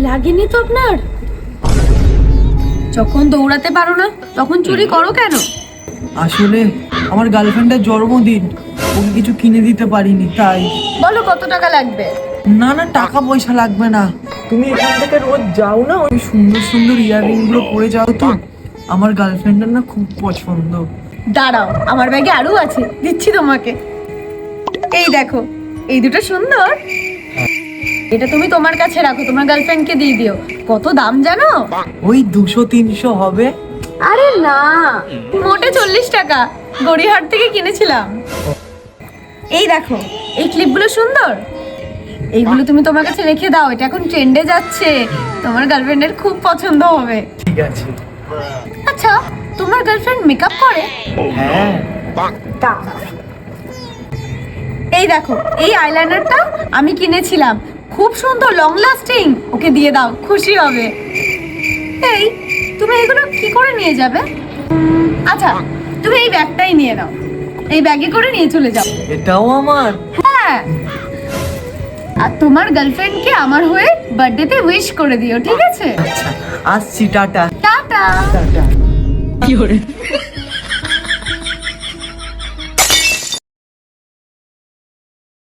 লাগেনি তো আপনার? যখন দৌড়াতে পারো না তখন চুরি করো কেন? আসলে আমার গার্লফ্রেন্ডের জন্মদিন, ওকে কিছু কিনে দিতে পারিনি তাই। বলো কত টাকা লাগবে? না না, টাকা পয়সা লাগবে না। তুমি এখান থেকে রোজ যাও না, ওই সুন্দর সুন্দর ইয়াররিং গুলো পরে যাও তো, আমার গার্লফ্রেন্ডের না খুব পছন্দ। দাঁড়াও, আমার ব্যাগে আরো আছে, দিচ্ছি তোমাকে। এই দেখো, এই দুটো সুন্দর। এটা তুমি তোমার কাছে রাখো, তোমার গার্লফ্রেন্ডকে দিয়ে দিও। কত দাম জানো? ওই 200-300 হবে। আরে না, মোটে 40 টাকা, গড়িয়াহাট থেকে কিনেছিলাম। এই দেখো, এই ক্লিপগুলো সুন্দর। এইগুলো তুমি তোমার কাছে রেখে দাও, এটা এখন ট্রেন্ডে যাচ্ছে, তোমার গার্লফ্রেন্ডের খুব পছন্দ হবে। ঠিক আছে। আচ্ছা, তোমার গার্লফ্রেন্ড মেকআপ করে? হ্যাঁ। এই দেখো, এই আইলাইনারটা আমি কিনেছিলাম, খুব সুন্দর, লং লাস্টিং। ওকে দিয়ে দাও, খুশি হবে। এই, তুমি এগুলো কি করে নিয়ে যাবে? আচ্ছা, তুমি এই ব্যাগটাই নিয়ে নাও, এই ব্যাগে করে নিয়ে চলে যাও। এটাও আমার? হ্যাঁ, আর তোমার গার্লফ্রেন্ডকে আমার হয়ে বার্থডেতে উইশ করে দিও, ঠিক আছে? আচ্ছা, আসছি, টাটা। টাটা। টাটা।